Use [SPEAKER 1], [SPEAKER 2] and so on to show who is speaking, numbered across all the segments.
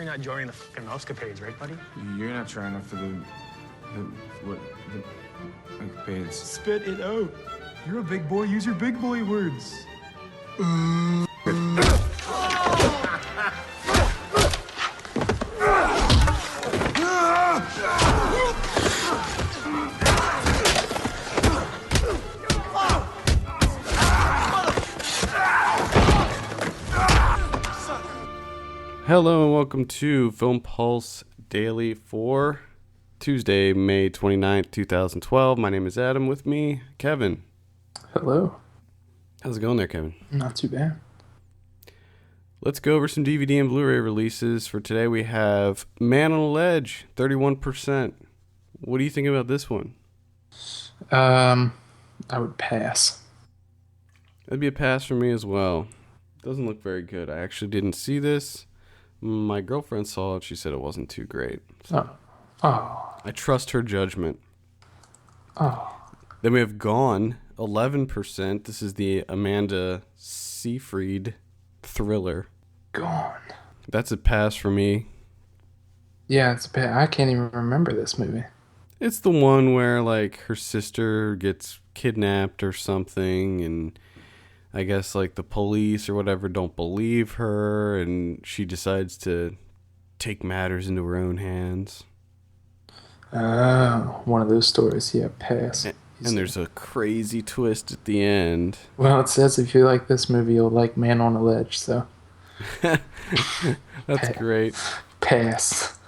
[SPEAKER 1] you're not joining the fucking mousecapades, right, buddy?
[SPEAKER 2] You're not trying enough for the escapades.
[SPEAKER 1] Spit it out. You're a big boy. Use your big boy words.
[SPEAKER 3] Hello and welcome to Film Pulse Daily for Tuesday, May 29th, 2012. My name is Adam. With me, Kevin.
[SPEAKER 4] Hello.
[SPEAKER 3] How's it going there, Kevin?
[SPEAKER 4] Not too bad.
[SPEAKER 3] Let's go over some DVD and Blu Ray releases. For today, we have Man on a Ledge, 31%. What do you think about this one?
[SPEAKER 4] I would pass.
[SPEAKER 3] That'd be a pass for me as well. Doesn't look very good. I actually didn't see this. My girlfriend saw it. She said it wasn't too great. So I trust her judgment. Then we have Gone, 11%. This is the Amanda Seyfried thriller.
[SPEAKER 4] Gone.
[SPEAKER 3] That's a pass for me.
[SPEAKER 4] Yeah, it's a pass. I can't even remember this movie.
[SPEAKER 3] It's the one where, like, her sister gets kidnapped or something, and I guess, like, the police or whatever don't believe her, and she decides to take matters into her own hands.
[SPEAKER 4] Oh, one of those stories. Yeah, pass.
[SPEAKER 3] And there's a crazy twist at the end.
[SPEAKER 4] Well, it says if you like this movie, you'll like Man on a Ledge, so.
[SPEAKER 3] That's great.
[SPEAKER 4] Pass.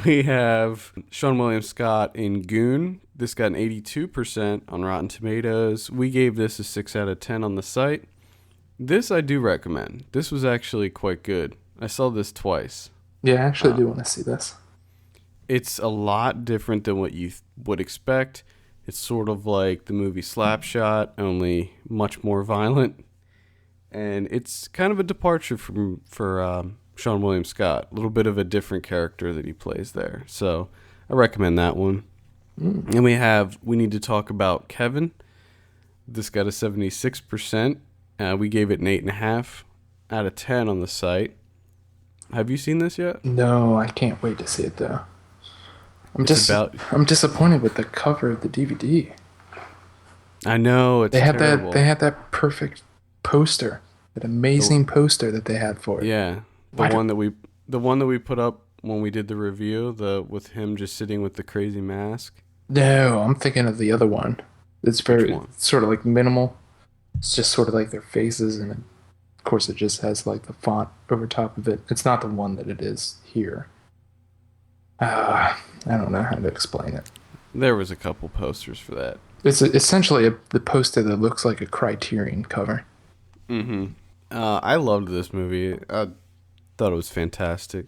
[SPEAKER 3] We have Sean William Scott in Goon. This got an 82% on Rotten Tomatoes. We gave this a 6 out of 10 on the site. This I do recommend. This was actually quite good. I saw this twice.
[SPEAKER 4] Yeah, I actually do want to see this.
[SPEAKER 3] It's a lot different than what you would expect. It's sort of like the movie Slapshot, only much more violent. And it's kind of a departure for Sean William Scott. A little bit of a different character that he plays there. So I recommend that one. And we need to talk about Kevin. This got a 76%. We gave it an 8.5 out of 10 on the site. Have you seen this yet?
[SPEAKER 4] No, I can't wait to see it, though. I'm disappointed with the cover of the DVD.
[SPEAKER 3] I know, it's terrible.
[SPEAKER 4] They had that perfect poster, that amazing poster that they had for it.
[SPEAKER 3] Yeah, the one that we put up when we did the review, with him just sitting with the crazy mask.
[SPEAKER 4] No, I'm thinking of the other one. It's sort of like minimal. It's just sort of like their faces, and of course it just has like the font over top of it. It's not the one that it is here. I don't know how to explain it.
[SPEAKER 3] There was a couple posters for that.
[SPEAKER 4] It's essentially the poster that looks like a Criterion cover.
[SPEAKER 3] I loved this movie. I thought it was fantastic.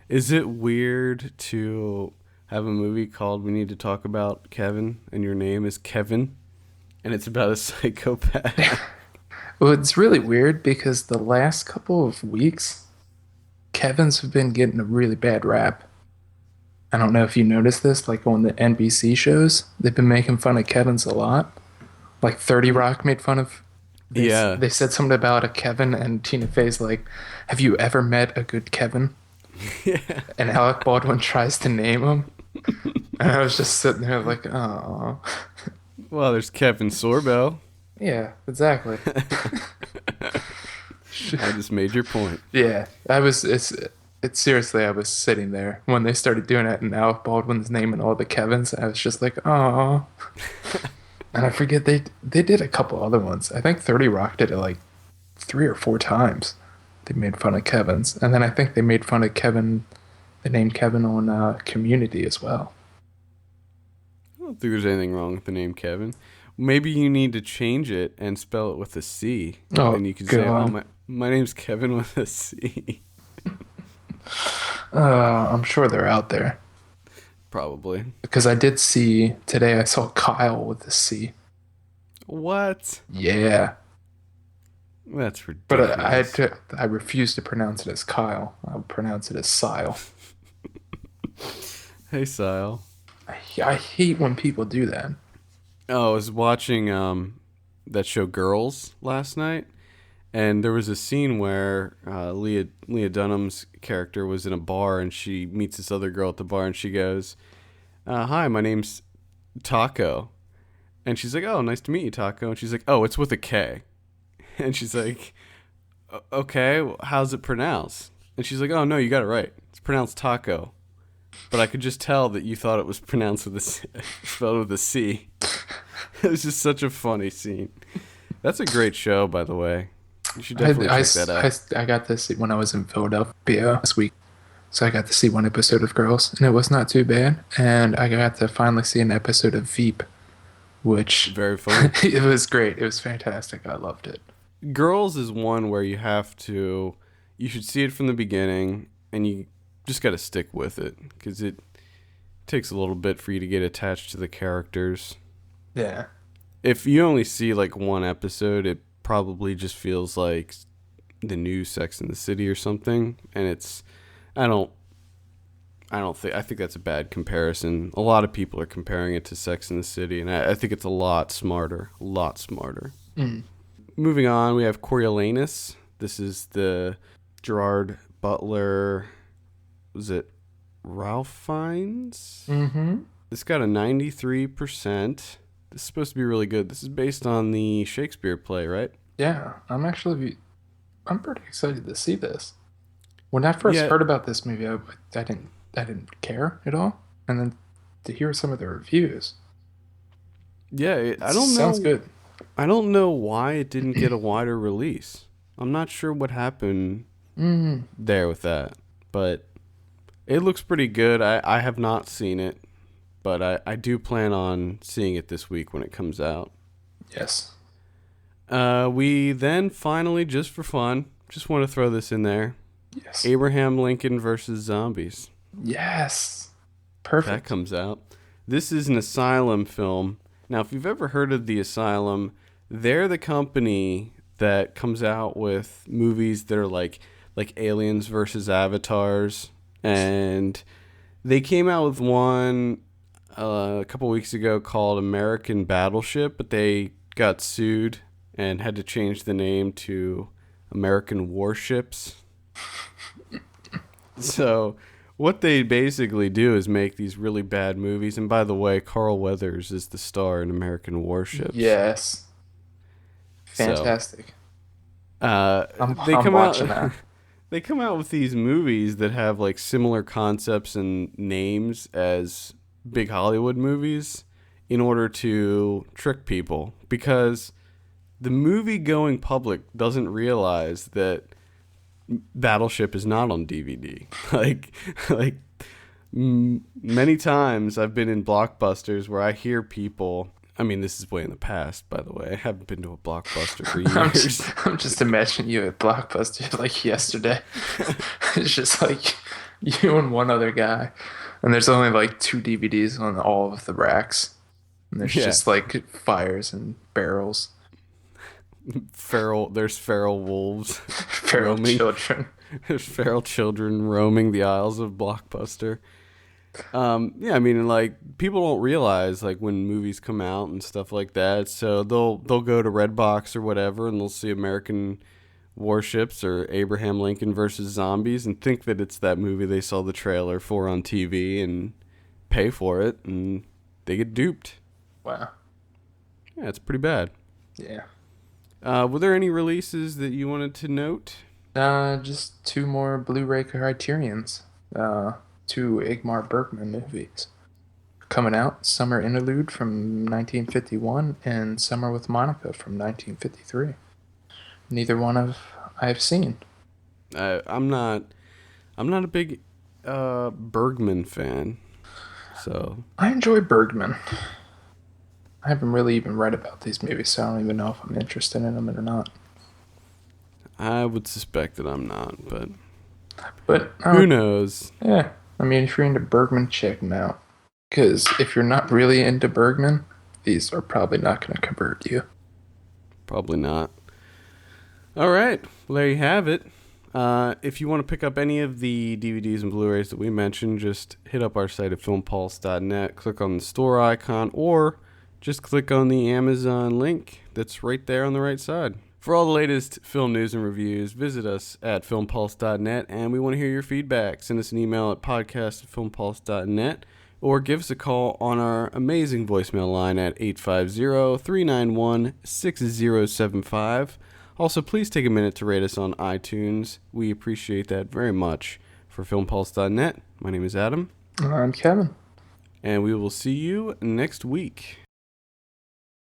[SPEAKER 3] Is it weird to have a movie called We Need to Talk About Kevin, and your name is Kevin, and it's about a psychopath?
[SPEAKER 4] Well, it's really weird because the last couple of weeks, Kevins have been getting a really bad rap. I don't know if you noticed this, like on the NBC shows, they've been making fun of Kevins a lot. Like 30 Rock made fun of. They said something about a Kevin, and Tina Fey's like, "Have you ever met a good Kevin?"
[SPEAKER 3] Yeah.
[SPEAKER 4] And Alec Baldwin tries to name him. And I was just sitting there like, oh.
[SPEAKER 3] Well, there's Kevin Sorbo.
[SPEAKER 4] Yeah, exactly.
[SPEAKER 3] I just made your point.
[SPEAKER 4] Yeah, seriously, I was sitting there when they started doing it, and Alec Baldwin's naming all the Kevins. I was just like, oh. And I forget they did a couple other ones. I think 30 Rock did it like 3 or 4 times. They made fun of Kevins, and then I think they made fun of Kevin, the name Kevin on Community as well.
[SPEAKER 3] I don't think there's anything wrong with the name Kevin. Maybe you need to change it and spell it with a C.
[SPEAKER 4] Oh,
[SPEAKER 3] and you can say, "Oh, my name's Kevin with a C."
[SPEAKER 4] I'm sure they're out there.
[SPEAKER 3] Probably.
[SPEAKER 4] Because I did see today. I saw Kyle with a C.
[SPEAKER 3] What?
[SPEAKER 4] Yeah.
[SPEAKER 3] That's ridiculous.
[SPEAKER 4] But I refuse to pronounce it as Kyle. I'll pronounce it as Sile.
[SPEAKER 3] Hey, Sile.
[SPEAKER 4] I hate when people do that.
[SPEAKER 3] Oh, I was watching that show Girls last night, And there was a scene where Leah Dunham's character was in a bar, and she meets this other girl at the bar, and she goes, "Hi, my name's Taco." And she's like, "Oh, nice to meet you, Taco." And she's like, "Oh, it's with a K." And she's like, "Okay, how's it pronounced?" And she's like, "Oh, no, you got it right. It's pronounced taco. But I could just tell that you thought it was pronounced with spelled with a C." It was just such a funny scene. That's a great show, by the way. You should definitely check that out.
[SPEAKER 4] I got to see when I was in Philadelphia this week. So I got to see one episode of Girls, and it was not too bad. And I got to finally see an episode of Veep, which...
[SPEAKER 3] Very funny.
[SPEAKER 4] It was great. It was fantastic. I loved it.
[SPEAKER 3] Girls is one where you should see it from the beginning, and you just got to stick with it, because it takes a little bit for you to get attached to the characters.
[SPEAKER 4] Yeah.
[SPEAKER 3] If you only see like one episode, it probably just feels like the new Sex and the City or something, and I think that's a bad comparison. A lot of people are comparing it to Sex and the City, and I think it's a lot smarter.
[SPEAKER 4] Mm.
[SPEAKER 3] Moving on, we have Coriolanus. This is the Gerard Butler, was it Ralph Fiennes?
[SPEAKER 4] Mm-hmm.
[SPEAKER 3] This got a 93%. This is supposed to be really good. This is based on the Shakespeare play, right?
[SPEAKER 4] Yeah, I'm pretty excited to see this. When I first heard about this movie, I didn't care at all, and then to hear some of the reviews,
[SPEAKER 3] I don't know.
[SPEAKER 4] Sounds good.
[SPEAKER 3] I don't know why it didn't get a wider release. I'm not sure what happened there with that, but it looks pretty good. I have not seen it, but I do plan on seeing it this week when it comes out.
[SPEAKER 4] Yes.
[SPEAKER 3] We then finally, just for fun, just want to throw this in there.
[SPEAKER 4] Yes.
[SPEAKER 3] Abraham Lincoln versus Zombies.
[SPEAKER 4] Yes. Perfect.
[SPEAKER 3] That comes out. This is an Asylum film. Now, if you've ever heard of the Asylum, they're the company that comes out with movies that are like Aliens versus Avatars, and they came out with one a couple weeks ago called American Battleship, but they got sued and had to change the name to American Warships. So what they basically do is make these really bad movies. And by the way, Carl Weathers is the star in American Warships.
[SPEAKER 4] Yes. Fantastic.
[SPEAKER 3] So,
[SPEAKER 4] I'm watching that.
[SPEAKER 3] They come out with these movies that have like similar concepts and names as big Hollywood movies in order to trick people, because the movie-going public doesn't realize that Battleship is not on DVD. Many times I've been in Blockbusters where I hear people. I mean, this is way in the past, by the way. I haven't been to a Blockbuster for years.
[SPEAKER 4] I'm just imagining you at Blockbuster like yesterday. It's just like you and one other guy, and there's only like 2 DVDs on all of the racks, and there's just like fires and barrels.
[SPEAKER 3] There's feral wolves.
[SPEAKER 4] Feral children.
[SPEAKER 3] There's feral children roaming the aisles of Blockbuster. I mean, like, people don't realize like when movies come out and stuff like that. So they'll go to Redbox or whatever, and they'll see American Warships or Abraham Lincoln versus Zombies and think that it's that movie they saw the trailer for on TV and pay for it, and they get duped.
[SPEAKER 4] Wow.
[SPEAKER 3] Yeah, it's pretty bad.
[SPEAKER 4] Yeah.
[SPEAKER 3] Were there any releases that you wanted to note?
[SPEAKER 4] Just 2 more Blu Ray Criterions. 2 Ingmar Bergman movies coming out. Summer Interlude from 1951 and Summer with Monica from 1953. Neither one I've seen.
[SPEAKER 3] I'm not a big Bergman fan. So
[SPEAKER 4] I enjoy Bergman. I haven't really even read about these movies, so I don't even know if I'm interested in them or not.
[SPEAKER 3] I would suspect that I'm not, but
[SPEAKER 4] who
[SPEAKER 3] knows?
[SPEAKER 4] Yeah, I mean, if you're into Bergman, check them out. Because if you're not really into Bergman, these are probably not going to convert you.
[SPEAKER 3] Probably not. All right, well, there you have it. If you want to pick up any of the DVDs and Blu-rays that we mentioned, just hit up our site at filmpulse.net, click on the store icon, or just click on the Amazon link that's right there on the right side. For all the latest film news and reviews, visit us at filmpulse.net, and we want to hear your feedback. Send us an email at podcast@filmpulse.net, or give us a call on our amazing voicemail line at 850-391-6075. Also, please take a minute to rate us on iTunes. We appreciate that very much. For filmpulse.net, my name is Adam.
[SPEAKER 4] I'm Kevin.
[SPEAKER 3] And we will see you next week.